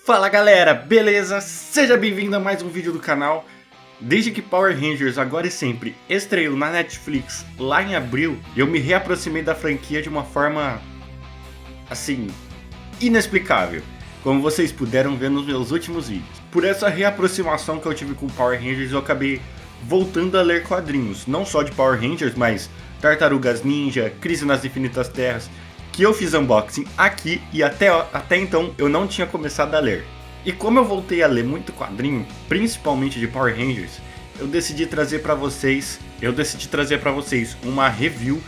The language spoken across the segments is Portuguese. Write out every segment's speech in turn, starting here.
Fala galera, beleza? Seja bem-vindo a mais um vídeo do canal. Desde que Power Rangers Agora e Sempre estreou na Netflix lá em abril, eu me reaproximei da franquia de uma forma, assim, inexplicável, como vocês puderam ver nos meus últimos vídeos. Por essa reaproximação que eu tive com Power Rangers, eu acabei voltando a ler quadrinhos, não só de Power Rangers, mas Tartarugas Ninja, Crise nas Infinitas Terras, que eu fiz unboxing aqui e até então eu não tinha começado a ler. E como eu voltei a ler muito quadrinho, principalmente de Power Rangers, eu decidi trazer para vocês uma review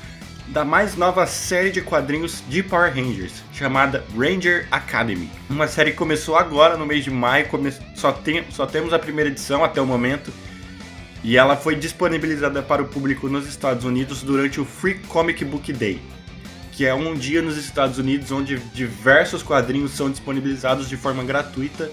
da mais nova série de quadrinhos de Power Rangers, chamada Ranger Academy. Uma série que começou agora no mês de maio, só temos a primeira edição até o momento, e ela foi disponibilizada para o público nos Estados Unidos durante o Free Comic Book Day, que é um dia nos Estados Unidos onde diversos quadrinhos são disponibilizados de forma gratuita,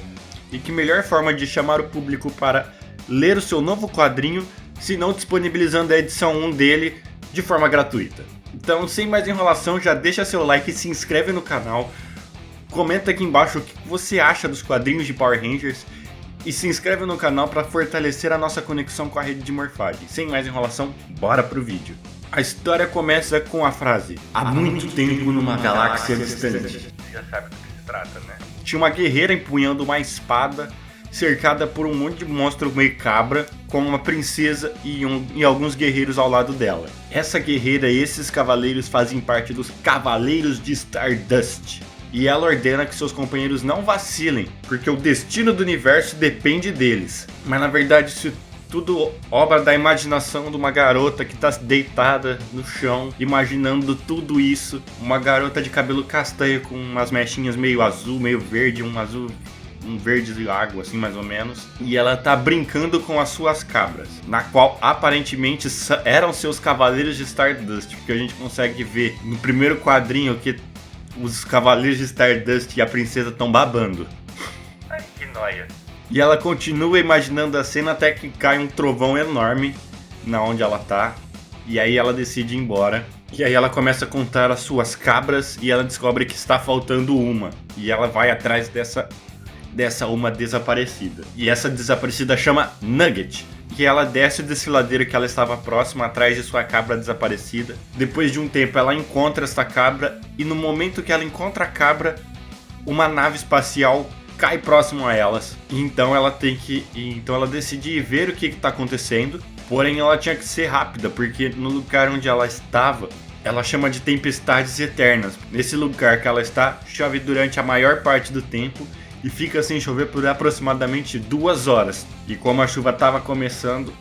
e que melhor forma de chamar o público para ler o seu novo quadrinho se não disponibilizando a edição 1 dele de forma gratuita. Então, sem mais enrolação, já deixa seu like e se inscreve no canal, comenta aqui embaixo o que você acha dos quadrinhos de Power Rangers e se inscreve no canal para fortalecer a nossa conexão com a rede de morfagem. Sem mais enrolação, bora pro vídeo. A história começa com a frase: há muito tempo numa galáxia distante. Você já sabe do que se trata, né? Tinha uma guerreira empunhando uma espada, cercada por um monte de monstro meio cabra, com uma princesa e alguns guerreiros ao lado dela. Essa guerreira e esses cavaleiros fazem parte dos Cavaleiros de Stardust. E ela ordena que seus companheiros não vacilem, porque o destino do universo depende deles. Mas na verdade isso tudo obra da imaginação de uma garota que está deitada no chão, imaginando tudo isso. Uma garota de cabelo castanho com umas mechinhas meio azul, meio verde, um verde de água, assim, mais ou menos. E ela tá brincando com as suas cabras, na qual aparentemente eram seus Cavaleiros de Stardust, porque a gente consegue ver no primeiro quadrinho que os Cavaleiros de Stardust e a princesa estão babando. Ai, que nóia. E ela continua imaginando a cena até que cai um trovão enorme na onde ela tá. E aí ela decide ir embora. E aí ela começa a contar as suas cabras e ela descobre que está faltando uma. E ela vai atrás dessa uma desaparecida. E essa desaparecida chama Nugget. E ela desce o desfiladeiro que ela estava próxima, atrás de sua cabra desaparecida. Depois de um tempo ela encontra essa cabra. E no momento que ela encontra a cabra, uma nave espacial cai próximo a elas. Então ela decide ir ver o que está acontecendo. Porém ela tinha que ser rápida, porque no lugar onde ela estava, ela chama de tempestades eternas. Nesse lugar que ela está, chove durante a maior parte do tempo e fica sem chover por aproximadamente 2 horas. E como a chuva estava começando,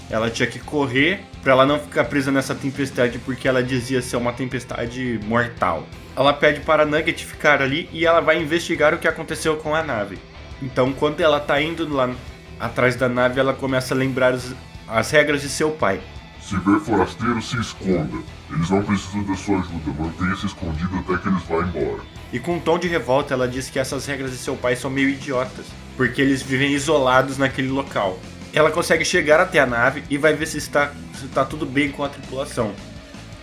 ela tinha que correr para ela não ficar presa nessa tempestade, porque ela dizia ser uma tempestade mortal. Ela pede para a Nugget ficar ali e ela vai investigar o que aconteceu com a nave. Então, quando ela está indo lá atrás da nave, ela começa a lembrar as regras de seu pai. Se ver forasteiro, se esconda. Eles não precisam da sua ajuda, mantenha-se escondido até que eles vá embora. E com um tom de revolta, ela diz que essas regras de seu pai são meio idiotas, porque eles vivem isolados naquele local. Ela consegue chegar até a nave e vai ver se está tudo bem com a tripulação.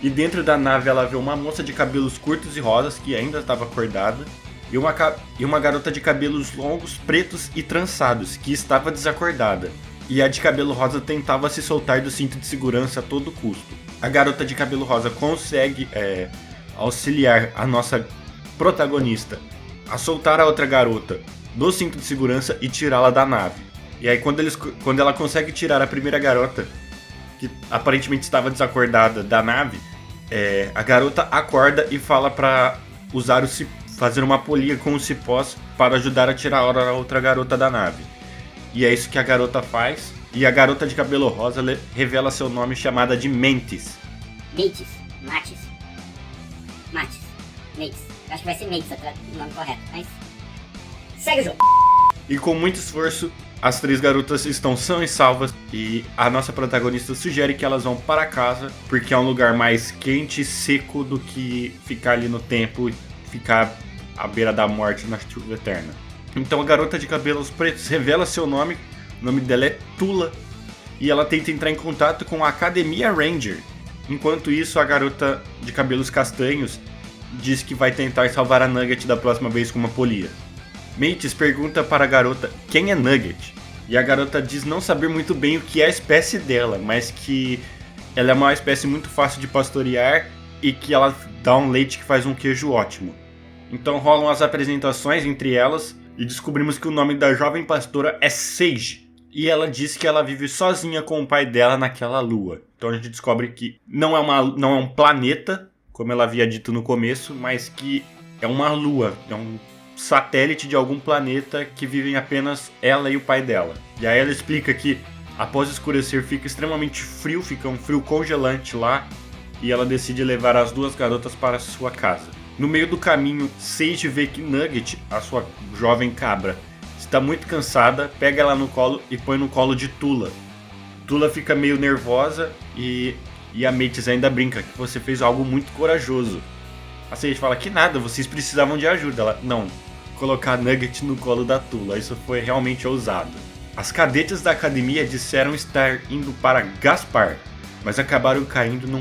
E dentro da nave ela vê uma moça de cabelos curtos e rosas, que ainda estava acordada, e uma garota de cabelos longos, pretos e trançados, que estava desacordada. E a de cabelo rosa tentava se soltar do cinto de segurança a todo custo. A garota de cabelo rosa consegue auxiliar a nossa protagonista a soltar a outra garota do cinto de segurança e tirá-la da nave. E aí quando ela consegue tirar a primeira garota, que aparentemente estava desacordada, da nave, a garota acorda e fala para fazer uma polia com os cipós para ajudar a tirar a outra garota da nave. E é isso que a garota faz, e a garota de cabelo rosa revela seu nome, chamada de Mantis. Mantis. Acho que vai ser Mantis o nome correto, mas segue o jogo. E com muito esforço, as 3 garotas estão sãs e salvas, e a nossa protagonista sugere que elas vão para casa, porque é um lugar mais quente e seco do que ficar ali no tempo e ficar à beira da morte na chuva eterna. Então a garota de cabelos pretos revela seu nome, o nome dela é Tula, e ela tenta entrar em contato com a Academia Ranger. Enquanto isso, a garota de cabelos castanhos diz que vai tentar salvar a Nugget da próxima vez com uma polia. Mates pergunta para a garota quem é Nugget. E a garota diz não saber muito bem o que é a espécie dela, mas que ela é uma espécie muito fácil de pastorear e que ela dá um leite que faz um queijo ótimo. Então rolam as apresentações entre elas e descobrimos que o nome da jovem pastora é Sage. E ela diz que ela vive sozinha com o pai dela naquela lua. Então a gente descobre que não é um planeta, como ela havia dito no começo, mas que é uma lua, é um satélite de algum planeta que vivem apenas ela e o pai dela. E aí ela explica que após escurecer fica extremamente frio, fica um frio congelante lá, e ela decide levar as duas garotas para sua casa. No meio do caminho, Sage vê que Nugget, a sua jovem cabra, está muito cansada, pega ela no colo e põe no colo de Tula. Tula fica meio nervosa e a Mates ainda brinca que você fez algo muito corajoso. A Sage fala que nada, vocês precisavam de ajuda. Ela, não, colocar Nugget no colo da Tula, isso foi realmente ousado. As cadetes da academia disseram estar indo para Gaspar, mas acabaram caindo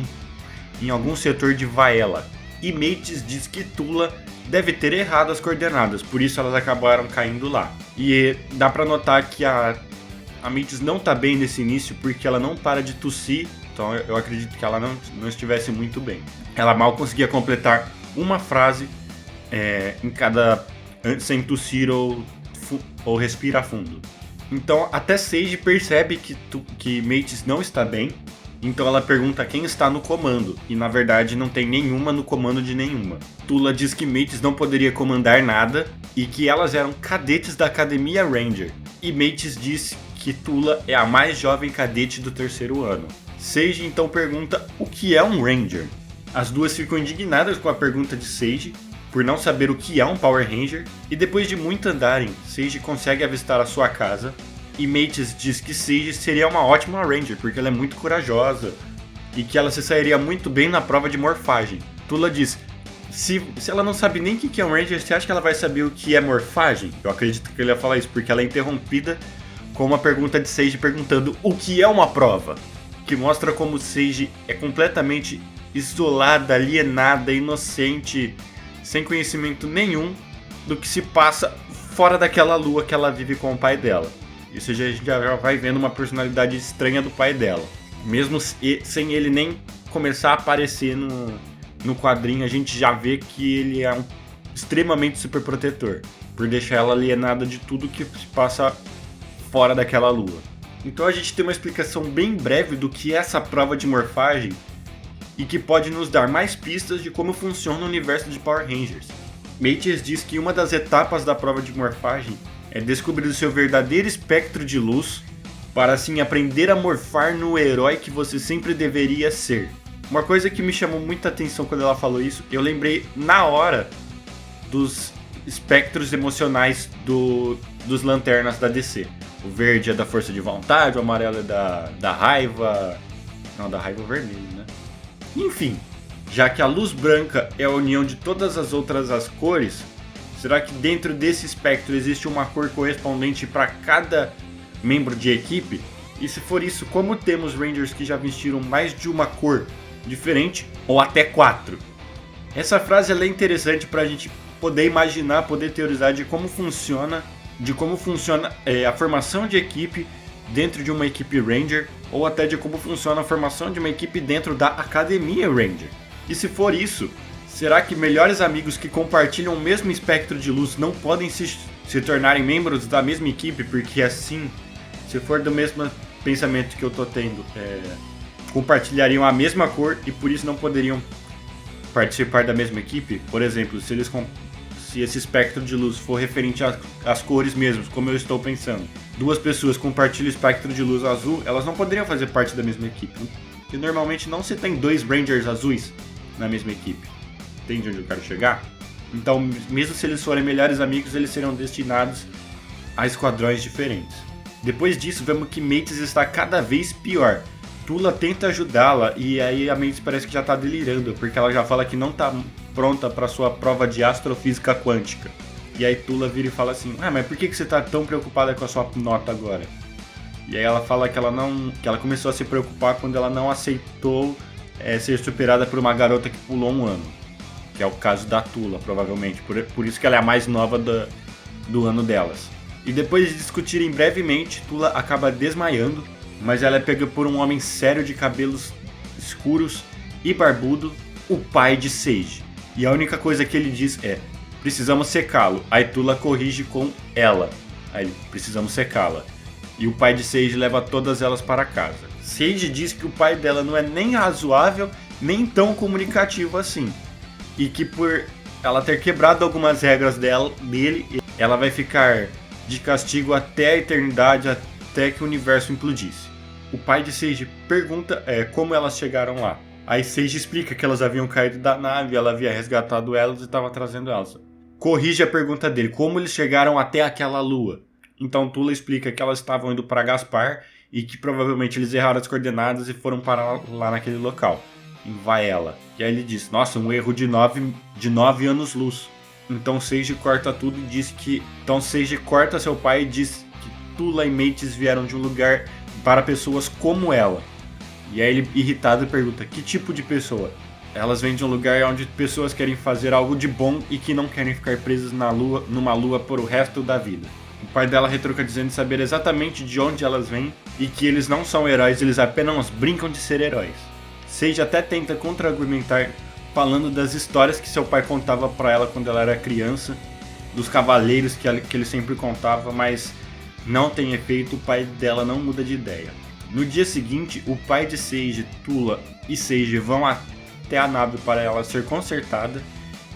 em algum setor de Vaela. E Mates diz que Tula deve ter errado as coordenadas, por isso elas acabaram caindo lá. E dá pra notar que a Mates não tá bem nesse início, porque ela não para de tossir, então eu acredito que ela não estivesse muito bem. Ela mal conseguia completar uma frase em cada, sem tossir ou respirar fundo. Então até Sage percebe que Mates não está bem, então ela pergunta quem está no comando, e na verdade não tem nenhuma no comando de nenhuma. Tula diz que Mates não poderia comandar nada, e que elas eram cadetes da Academia Ranger. E Mates diz que Tula é a mais jovem cadete do 3º ano. Sage então pergunta o que é um Ranger. As duas ficam indignadas com a pergunta de Sage, por não saber o que é um Power Ranger, e depois de muito andarem, Sage consegue avistar a sua casa, e Mates diz que Sage seria uma ótima Ranger, porque ela é muito corajosa, e que ela se sairia muito bem na prova de morfagem. Tula diz, se ela não sabe nem o que é um Ranger, você acha que ela vai saber o que é morfagem? Eu acredito que ele ia falar isso, porque ela é interrompida com uma pergunta de Sage perguntando o que é uma prova, que mostra como Sage é completamente isolada, alienada, inocente, sem conhecimento nenhum do que se passa fora daquela lua que ela vive com o pai dela. Isso a gente já vai vendo uma personalidade estranha do pai dela. Mesmo sem ele nem começar a aparecer no quadrinho, a gente já vê que ele é extremamente super protetor, por deixar ela alienada de tudo que se passa fora daquela lua. Então a gente tem uma explicação bem breve do que é essa prova de morfagem e que pode nos dar mais pistas de como funciona o universo de Power Rangers. Mates diz que uma das etapas da prova de morfagem é descobrir o seu verdadeiro espectro de luz para assim aprender a morfar no herói que você sempre deveria ser. Uma coisa que me chamou muita atenção quando ela falou isso, eu lembrei na hora dos espectros emocionais dos lanternas da DC. O verde é da força de vontade, o amarelo é da raiva... Não, da raiva vermelha, né? Enfim, já que a luz branca é a união de todas as outras cores, será que dentro desse espectro existe uma cor correspondente para cada membro de equipe? E se for isso, como temos Rangers que já vestiram mais de uma cor diferente, ou até 4? Essa frase é interessante para a gente poder imaginar, poder teorizar de como funciona a formação de equipe dentro de uma equipe Ranger, ou até de como funciona a formação de uma equipe dentro da Academia Ranger. E se for isso, será que melhores amigos que compartilham o mesmo espectro de luz não podem se tornarem membros da mesma equipe? Porque assim, se for do mesmo pensamento que eu tô tendo, compartilhariam a mesma cor e por isso não poderiam participar da mesma equipe? Por exemplo, se esse espectro de luz for referente às cores mesmos, como eu estou pensando, duas pessoas compartilham o espectro de luz azul, elas não poderiam fazer parte da mesma equipe. E normalmente não se tem 2 Rangers azuis na mesma equipe. Entende onde eu quero chegar? Então, mesmo se eles forem melhores amigos, eles serão destinados a esquadrões diferentes. Depois disso, vemos que Mates está cada vez pior. Tula tenta ajudá-la e aí a Mates parece que já está delirando, porque ela já fala que não está pronta para sua prova de astrofísica quântica. E aí Tula vira e fala assim, mas por que você está tão preocupada com a sua nota agora? E aí ela fala que ela começou a se preocupar quando ela não aceitou ser superada por uma garota que pulou um ano. Que é o caso da Tula, provavelmente. Por isso que ela é a mais nova do ano delas. E depois de discutirem brevemente, Tula acaba desmaiando, mas ela é pega por um homem sério de cabelos escuros e barbudo, o pai de Sage. E a única coisa que ele diz é: precisamos secá-lo. Aí Tula corrige com ela. Aí precisamos secá-la. E o pai de Sage leva todas elas para casa. Sage diz que o pai dela não é nem razoável, nem tão comunicativo assim. E que por ela ter quebrado algumas regras dele, ela vai ficar de castigo até a eternidade, até que o universo implodisse. O pai de Sage pergunta como elas chegaram lá. Aí Sage explica que elas haviam caído da nave, ela havia resgatado elas e estava trazendo elas. Corrige a pergunta dele, como eles chegaram até aquela lua. Então Tula explica que elas estavam indo para Gaspar e que provavelmente eles erraram as coordenadas e foram parar lá naquele local. E vai ela. E aí ele diz, nossa, um erro de 9 anos-luz. Então Sage corta tudo e diz que... Então Sage corta seu pai e diz que Tula e Mates vieram de um lugar para pessoas como ela. E aí ele, irritado, pergunta, que tipo de pessoa? Elas vêm de um lugar onde pessoas querem fazer algo de bom e que não querem ficar presas numa lua por o resto da vida. O pai dela retruca dizendo saber exatamente de onde elas vêm e que eles não são heróis, eles apenas brincam de ser heróis. Sage até tenta contra-argumentar falando das histórias que seu pai contava pra ela quando ela era criança, dos cavaleiros que ele sempre contava, mas não tem efeito, o pai dela não muda de ideia. No dia seguinte, o pai de Sage, Tula e Sage vão até a nave para ela ser consertada,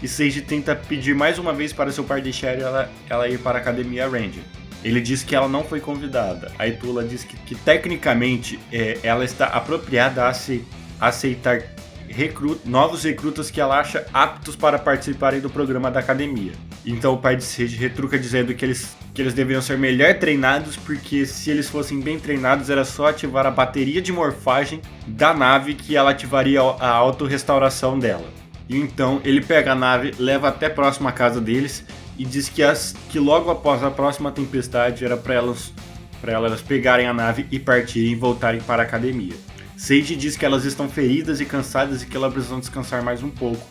e Sage tenta pedir mais uma vez para seu pai deixar ela ir para a Academia Ranger. Ele diz que ela não foi convidada. Aí Tula diz que tecnicamente ela está apropriada a aceitar novos recrutas que ela acha aptos para participarem do programa da academia. Então o pai de Sage retruca dizendo que eles deveriam ser melhor treinados, porque se eles fossem bem treinados era só ativar a bateria de morfagem da nave que ela ativaria a autorrestauração dela. E então ele pega a nave, leva até próximo à casa deles e diz que logo após a próxima tempestade era para elas pegarem a nave e partirem e voltarem para a academia. Sage diz que elas estão feridas e cansadas e que elas precisam descansar mais um pouco.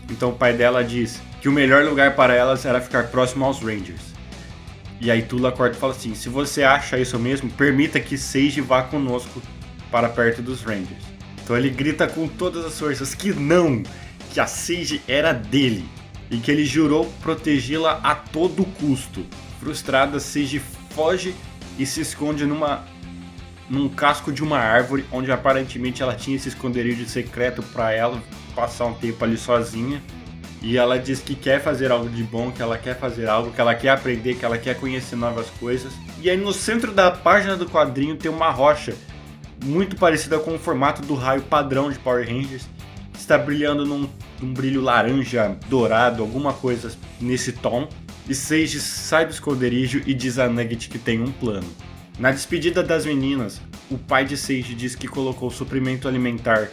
Então o pai dela diz que o melhor lugar para elas era ficar próximo aos Rangers. E aí Tula corta e fala assim, se você acha isso mesmo, permita que Sage vá conosco para perto dos Rangers. Então ele grita com todas as forças que não, que a Sage era dele e que ele jurou protegê-la a todo custo. Frustrada, Sage foge e se esconde num casco de uma árvore, onde aparentemente ela tinha esse esconderijo secreto para ela passar um tempo ali sozinha. E ela diz que quer fazer algo de bom, que ela quer fazer algo, que ela quer aprender, que ela quer conhecer novas coisas. E aí no centro da página do quadrinho tem uma rocha muito parecida com o formato do raio padrão de Power Rangers, que está brilhando num brilho laranja, dourado, alguma coisa nesse tom. E Sage sai do esconderijo e diz a Nugget que tem um plano. Na despedida das meninas, o pai de Sage diz que colocou suprimento alimentar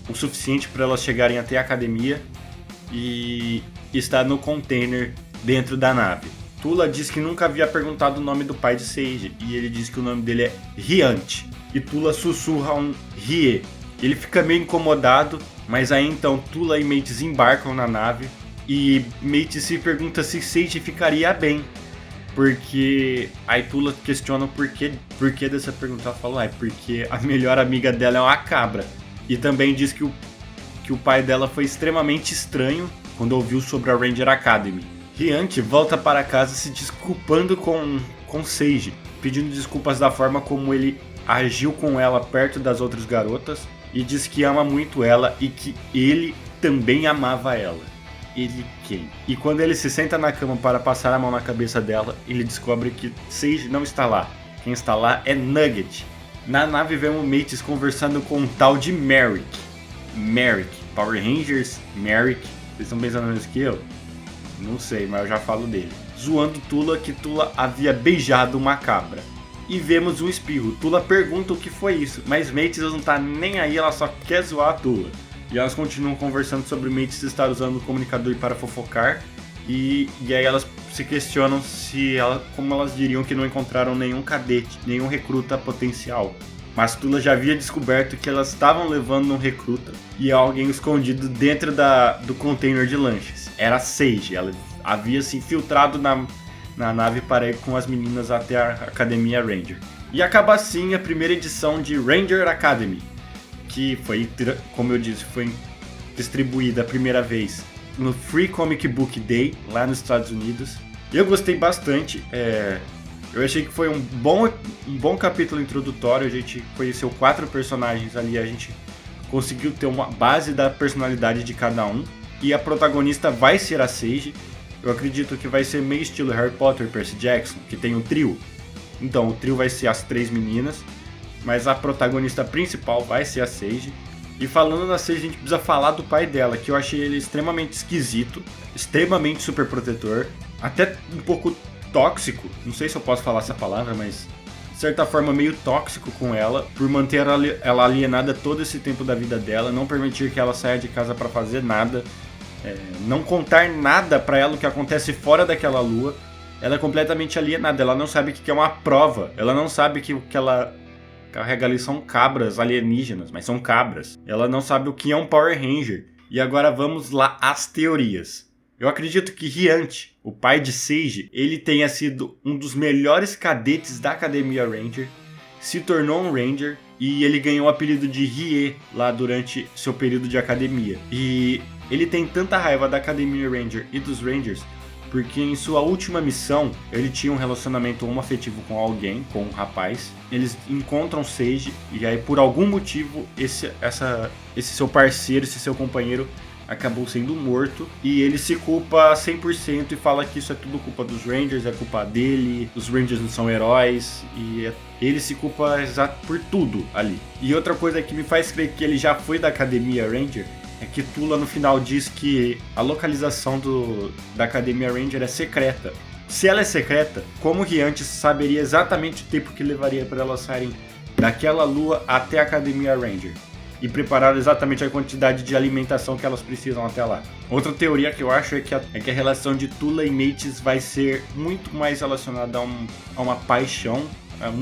o suficiente para elas chegarem até a academia e está no container dentro da nave. Tula diz que nunca havia perguntado o nome do pai de Sage e ele diz que o nome dele é Hyant. E Tula sussurra um Rie. Ele fica meio incomodado, mas aí então Tula e Mates embarcam na nave e Mates se pergunta se Sage ficaria bem. Porque aí Tula questiona o porquê dessa pergunta. Ela fala, porque a melhor amiga dela é uma cabra. E também diz que o pai dela foi extremamente estranho quando ouviu sobre a Ranger Academy. Hyant volta para casa se desculpando com Sage, pedindo desculpas da forma como ele agiu com ela perto das outras garotas, e diz que ama muito ela e que ele também amava ela. Ele quem? E quando ele se senta na cama para passar a mão na cabeça dela, ele descobre que Sage não está lá. Quem está lá é Nugget. Na nave vemos Mates conversando com um tal de Merrick. Power Rangers, Merrick. Vocês estão pensando nisso que eu? Não sei, mas eu já falo dele. Zoando Tula que Tula havia beijado uma cabra. E vemos um espirro. Tula pergunta o que foi isso, mas Mates não tá nem aí, ela só quer zoar a Tula. E elas continuam conversando sobre Mates estar usando o comunicador para fofocar. E aí elas se questionam como elas diriam que não encontraram nenhum cadete, nenhum recruta potencial. Mas Tula já havia descoberto que elas estavam levando um recruta e alguém escondido dentro do container de lanches. Era Sage, ela havia se infiltrado na nave para ir com as meninas até a Academia Ranger. E acaba assim a primeira edição de Ranger Academy, que foi, como eu disse, foi distribuída a primeira vez no Free Comic Book Day, lá nos Estados Unidos. Eu gostei bastante, eu achei que foi um bom capítulo introdutório, a gente conheceu 4 personagens ali, a gente conseguiu ter uma base da personalidade de cada um, e a protagonista vai ser a Sage. Eu acredito que vai ser meio estilo Harry Potter e Percy Jackson, que tem um trio. Então, o trio vai ser as 3 meninas, mas a protagonista principal vai ser a Sage. E falando na Sage, a gente precisa falar do pai dela, que eu achei ele extremamente esquisito, extremamente super protetor, até um pouco tóxico, não sei se eu posso falar essa palavra, mas de certa forma meio tóxico com ela, por manter ela alienada todo esse tempo da vida dela, não permitir que ela saia de casa para fazer nada, não contar nada pra ela o que acontece fora daquela lua. Ela é completamente alienada, ela não sabe o que é uma prova, ela não sabe que o que ela carrega ali são cabras alienígenas, mas são cabras. Ela não sabe o que é um Power Ranger. E agora vamos lá às teorias. Eu acredito que Hyant, o pai de Sage, ele tenha sido um dos melhores cadetes da Academia Ranger, se tornou um Ranger e ele ganhou o apelido de Rie lá durante seu período de academia. E ele tem tanta raiva da Academia Ranger e dos Rangers porque em sua última missão ele tinha um relacionamento homoafetivo com alguém, com um rapaz. Eles encontram Sage e aí por algum motivo esse seu parceiro, esse seu companheiro acabou sendo morto e ele se culpa 100% e fala que isso é tudo culpa dos Rangers, é culpa dele, os Rangers não são heróis e ele se culpa por tudo ali. E outra coisa que me faz crer que ele já foi da Academia Ranger é que Tula no final diz que a localização da Academia Ranger é secreta. Se ela é secreta, como Hyant saberia exatamente o tempo que levaria para elas saírem daquela lua até a Academia Ranger e preparar exatamente a quantidade de alimentação que elas precisam até lá. Outra teoria que eu acho é que a relação de Tula e Mates vai ser muito mais relacionada a uma paixão,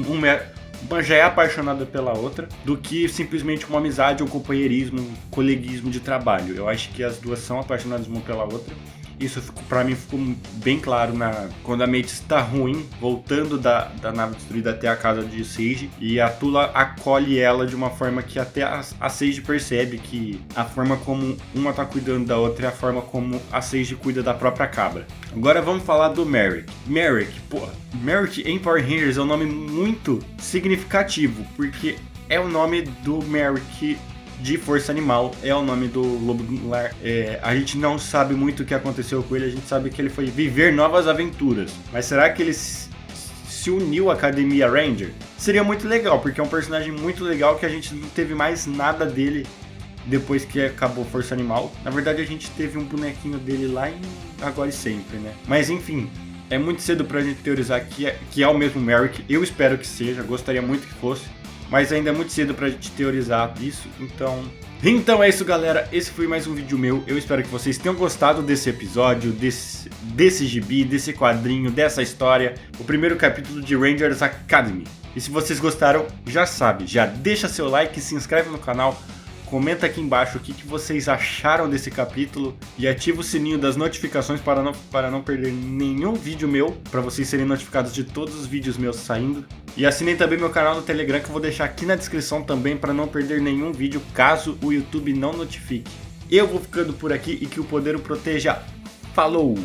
uma já é apaixonada pela outra, do que simplesmente uma amizade, um companheirismo, um coleguismo de trabalho. Eu acho que as duas são apaixonadas uma pela outra. Isso pra mim ficou bem claro quando a Mates está ruim, voltando da nave destruída até a casa de Sage, e a Tula acolhe ela de uma forma que até a Sage percebe que a forma como uma tá cuidando da outra é a forma como a Sage cuida da própria cabra. Agora vamos falar do Merrick. Merrick em Power Rangers é um nome muito significativo, porque é o nome do Merrick de Força Animal, é o nome do Lobo Lar. A gente não sabe muito o que aconteceu com ele, a gente sabe que ele foi viver novas aventuras. Mas será que ele se uniu à Academia Ranger? Seria muito legal, porque é um personagem muito legal que a gente não teve mais nada dele depois que acabou Força Animal. Na verdade a gente teve um bonequinho dele lá em Agora e Sempre, né? Mas enfim, é muito cedo pra gente teorizar que é o mesmo Merrick. Eu espero que seja, gostaria muito que fosse, mas ainda é muito cedo pra gente teorizar isso, então é isso, galera, esse foi mais um vídeo meu. Eu espero que vocês tenham gostado desse episódio, desse gibi, desse quadrinho, dessa história, o primeiro capítulo de Rangers Academy. E se vocês gostaram, já sabe, já deixa seu like, se inscreve no canal, comenta aqui embaixo o que vocês acharam desse capítulo e ativa o sininho das notificações para não perder nenhum vídeo meu, para vocês serem notificados de todos os vídeos meus saindo. E assinem também meu canal no Telegram, que eu vou deixar aqui na descrição também, para não perder nenhum vídeo caso o YouTube não notifique. Eu vou ficando por aqui e que o poder o proteja. Falou!